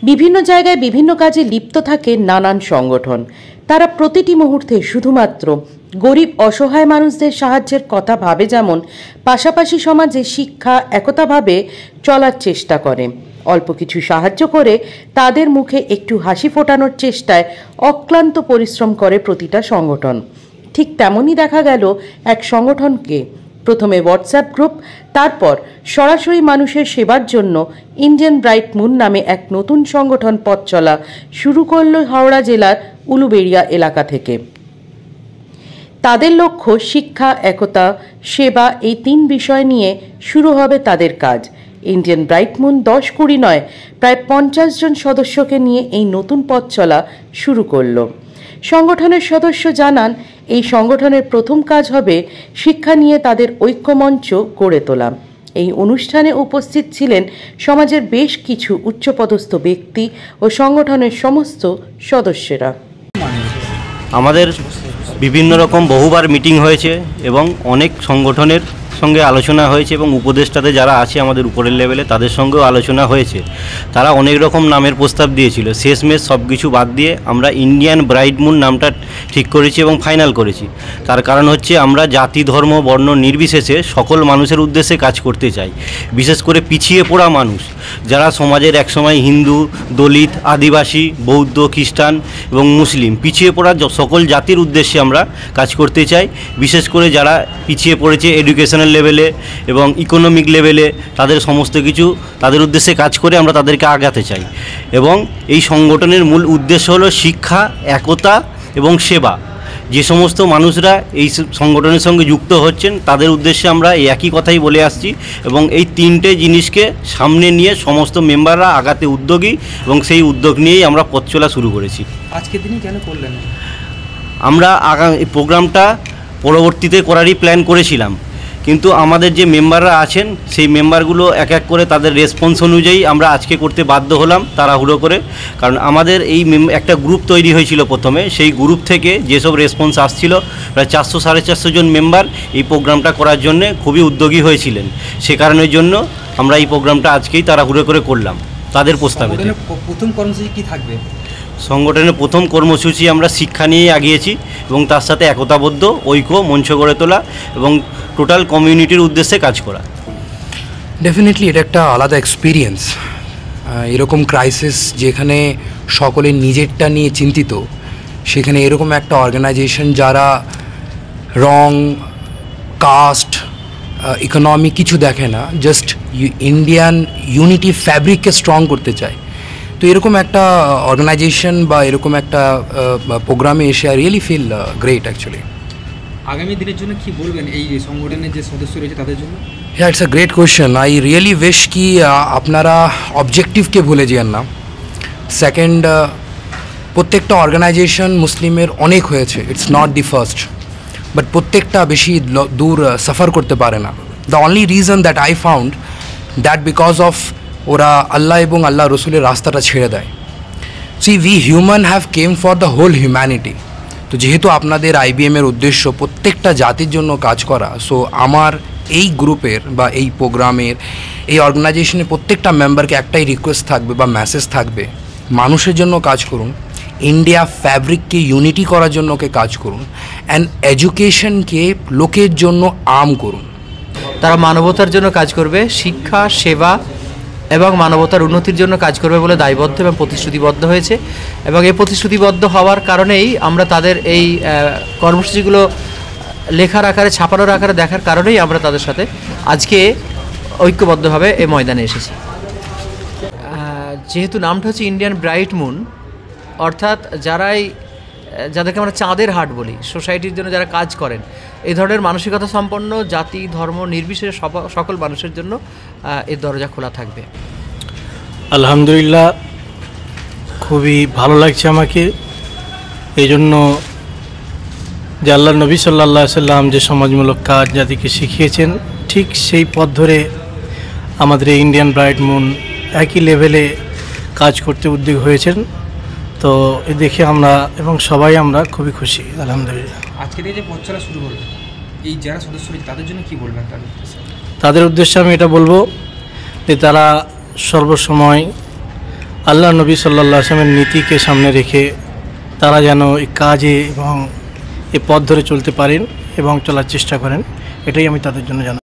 বিভিন্ন জায়গায় বিভিন্ন কাজে লিপ্ত থাকে নানান সংগঠন। তারা প্রতিটি মুহূর্তে শুধুমাত্র গরিব অসহায় মানুষদের সাহায্যের কথা ভাবে, যেমন পাশাপাশি সমাজে শিক্ষা একতাভাবে চলার চেষ্টা করে। অল্প কিছু সাহায্য করে তাদের মুখে একটু হাসি ফোটানোর চেষ্টায় অক্লান্ত পরিশ্রম করে প্রতিটা সংগঠন। ঠিক তেমনই দেখা গেল এক সংগঠনকে। প্রথমে হোয়াটসঅ্যাপ গ্রুপ, তারপর সরাসরি মানুষের সেবার জন্য ইন্ডিয়ান ব্রাইট মুন নামে এক নতুন সংগঠন পথ চলা শুরু করল হাওড়া জেলার উলুবেড়িয়া এলাকা থেকে। তাদের লক্ষ্য শিক্ষা, একতা, সেবা, এই 3 বিষয় নিয়ে শুরু হবে তাদের কাজ। ইন্ডিয়ান ব্রাইট মুন 10-20 নয়, প্রায় 50 জন সদস্যকে নিয়ে এই নতুন পথ চলা শুরু করল। সংগঠনের সদস্য জানান, এই সংগঠনের প্রথম কাজ হবে শিক্ষা নিয়ে তাদের ঐক্যমঞ্চ গড়ে তোলা। এই অনুষ্ঠানে উপস্থিত ছিলেন সমাজের বেশ কিছু উচ্চপদস্থ ব্যক্তি ও সংগঠনের সমস্ত সদস্যরা। আমাদের বিভিন্ন রকম বহুবার মিটিং হয়েছে এবং অনেক সংগঠনের সঙ্গে আলোচনা হয়েছে এবং উপদেষ্টাতে যারা আছে আমাদের উপরের লেভেলে তাদের সঙ্গেও আলোচনা হয়েছে। তারা অনেক রকম নামের প্রস্তাব দিয়েছিল। শেষমেশ সব কিছু বাদ দিয়ে আমরা ইন্ডিয়ান ব্রাইট মুন নামটা ঠিক করেছি এবং ফাইনাল করেছি। তার কারণ হচ্ছে আমরা জাতি, ধর্ম, বর্ণ নির্বিশেষে সকল মানুষের উদ্দেশ্যে কাজ করতে চাই। বিশেষ করে পিছিয়ে পড়া মানুষ যারা সমাজের একসময় হিন্দু, দলিত, আদিবাসী, বৌদ্ধ, খ্রিস্টান এবং মুসলিম পিছিয়ে পড়া সকল জাতির উদ্দেশ্যে আমরা কাজ করতে চাই। বিশেষ করে যারা পিছিয়ে পড়েছে এডুকেশনাল লেভেলে এবং ইকোনমিক লেভেলে, তাদের সমস্ত কিছু তাদের উদ্দেশ্যে কাজ করে আমরা তাদেরকে আগাতে চাই। এবং এই সংগঠনের মূল উদ্দেশ্য হলো শিক্ষা, একতা এবং সেবা। যে সমস্ত মানুষরা এই সংগঠনের সঙ্গে যুক্ত হচ্ছেন তাদের উদ্দেশ্যে আমরা এই একই কথাই বলে আসছি এবং এই 3টে জিনিসকে সামনে নিয়ে সমস্ত মেম্বাররা আগাতে উদ্যোগী এবং সেই উদ্যোগ নিয়েই আমরা পথ চলা শুরু করেছি। আজকের দিনই কেন করলেন? আমরা এই প্রোগ্রামটা পরবর্তীতে করারই প্ল্যান করেছিলাম, কিন্তু আমাদের যে মেম্বাররা আছেন সেই মেম্বারগুলো এক এক করে তাদের রেসপন্স অনুযায়ী আমরা আজকে করতে বাধ্য হলাম তাড়াহুড়ো করে। কারণ আমাদের এই একটা গ্রুপ তৈরি হয়েছিল প্রথমে, সেই গ্রুপ থেকে যেসব রেসপন্স আসছিল প্রায় 400-450 জন মেম্বার এই প্রোগ্রামটা করার জন্য খুবই উদ্যোগী হয়েছিলেন। সে কারণের জন্য আমরা এই প্রোগ্রামটা আজকেই তাড়াহুড়ো করে করলাম তাদের প্রস্তাবে। প্রথম কর্মসূচি কী থাকবে? সংগঠনের প্রথম কর্মসূচি আমরা শিক্ষা নিয়ে আগিয়েছি এবং তার সাথে একতাবদ্ধ ঐক্য মঞ্চ গড়ে তোলা এবং টোটাল কমিউনিটির উদ্দেশ্যে কাজ করা। ডেফিনেটলি এটা একটা আলাদা এক্সপিরিয়েন্স। এরকম ক্রাইসিস যেখানে সকলে নিজেরটা নিয়ে চিন্তিত, সেখানে এরকম একটা অর্গানাইজেশন যারা রং, কাস্ট, ইকোনমি কিছু দেখে না, জাস্ট ইন্ডিয়ান ইউনিটি ফ্যাব্রিককে স্ট্রং করতে চায়, তো এরকম একটা অর্গানাইজেশন বা এরকম একটা প্রোগ্রামে এসে I really feel great actually. আগামী দিনের জন্য কি বলবেন এই সংগঠনের যে সদস্য রয়েছে তাদের জন্য? হ্যাঁ, it's a great question. I really wish কি আপনারা অবজেক্টিভকে ভুলে যেন না। সেকেন্ড, প্রত্যেকটা অর্গানাইজেশন মুসলিমের অনেক হয়েছে, it's not the first, but প্রত্যেকটা বেশি দূর সাফার করতে পারে না। The only reason that I found that because of ওরা আল্লাহ এবং আল্লাহ রসুলের রাস্তাটা ছেড়ে দেয়। See we human have came for the whole humanity. তো যেহেতু আপনাদের IBM-এর উদ্দেশ্য প্রত্যেকটা জাতির জন্য কাজ করা, সো আমার এই গ্রুপের বা এই প্রোগ্রামের এই অর্গানাইজেশনের প্রত্যেকটা মেম্বারকে একটাই রিকোয়েস্ট থাকবে বা মেসেজ থাকবে, মানুষের জন্য কাজ করুন, ইন্ডিয়া ফ্যাব্রিককে ইউনিটি করার জন্য কাজ করুন, অ্যান্ড এডুকেশনকে লোকের জন্য আম করুন। তারা মানবতার জন্য কাজ করবে, শিক্ষা, সেবা এবং মানবতার উন্নতির জন্য কাজ করবে বলে দায়বদ্ধ এবং প্রতিশ্রুতিবদ্ধ হয়েছে। এবং এই প্রতিশ্রুতিবদ্ধ হওয়ার কারণেই আমরা তাদের এই কর্মসূচিগুলো লেখার আকারে, ছাপানোর আকারে দেখার কারণেই আমরা তাদের সাথে আজকে ঐক্যবদ্ধভাবে এই ময়দানে এসেছি। যেহেতু নামটা হচ্ছে ইন্ডিয়ান ব্রাইট মুন, অর্থাৎ যাদেরকে আমরা চাঁদের হাট বলি, সোসাইটির জন্য যারা কাজ করেন, এই ধরনের মানসিকতা সম্পন্ন জাতি, ধর্ম নির্বিশেষে সকল মানুষের জন্য এর দরজা খোলা থাকবে। আলহামদুলিল্লাহ, খুবই ভালো লাগছে আমাকে। এই জন্য যে আল্লাহ নবী সাল্লাল্লাহু আলাইহি সাল্লাম যে সমাজমূলক কাজ জাতিকে শিখিয়েছেন, ঠিক সেই পথ ধরে আমাদের এই ইন্ডিয়ান ব্রাইট মুন একই লেভেলে কাজ করতে উদ্যোগী হয়েছেন। তো এ দেখে আমরা এবং সবাই আমরা খুবই খুশি, আলহামদুলিল্লাহ। আজকে যে পথ চলা শুরু করবে, এই যারা সদস্য রয়েছে তাদের জন্য কি বলবেন? তাদের উদ্দেশ্যে আমি এটা বলবো যে তারা সর্বসময় আল্লাহ নবী সাল্লাল্লাহু আলাইহি ওয়াসাল্লামের নীতিকে সামনে রেখে তারা যেন এই কাজে এবং এই পথ ধরে চলতে পারেন এবং চলার চেষ্টা করেন, এটাই আমি তাদের জন্য জানাই।